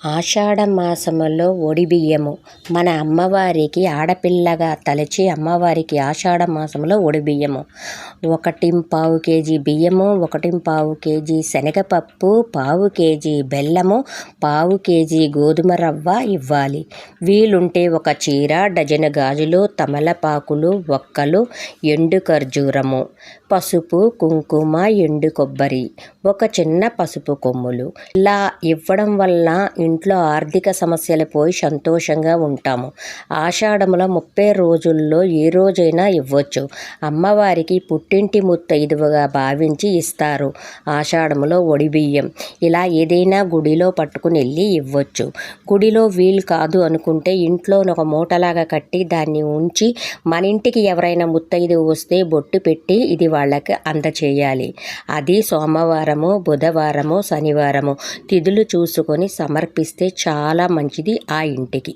ఆషాఢ మాసములో ఒడిబియ్యము. మన అమ్మవారికి ఆడపిల్లగా తలచి అమ్మవారికి ఆషాఢ మాసంలో ఒడిబియ్యము 1.25 కేజీ బియ్యము, 1.25 కేజీ శనగపప్పు, 1/2 కేజీ బెల్లము, 1/2 కేజీ గోధుమ రవ్వ ఇవ్వాలి. వీలుంటే ఒక చీర, డజను గాజులు, తమలపాకులు, ఒక్కలు, ఎండు ఖర్జూరము, పసుపు, కుంకుమ, ఎండు కొబ్బరి, ఒక చిన్న పసుపు కొమ్ములు. ఇలా ఇవ్వడం వల్ల ఇంట్లో ఆర్థిక సమస్యలు పోయి సంతోషంగా ఉంటాము. ఆషాఢంలో 30 రోజుల్లో ఏ రోజైనా ఇవ్వచ్చు. అమ్మవారికి పుట్టింటి ముత్తైదువుగా భావించి ఇస్తారు ఆషాఢంలో ఒడిబియ్యం. ఇలా ఏదైనా గుడిలో పట్టుకుని వెళ్ళి ఇవ్వచ్చు. గుడిలో వీలు కాదు అనుకుంటే ఇంట్లో ఒక మూటలాగా కట్టి దాన్ని ఉంచి మన ఇంటికి ఎవరైనా ముత్తైదువు వస్తే బొట్టు పెట్టి ఇది వాళ్ళకి అందచేయాలి. అది సోమవారము, బుధవారము, శనివారము తిథులు చూసుకొని సమర్పిస్తే చాలా మంచిది ఆ ఇంటికి.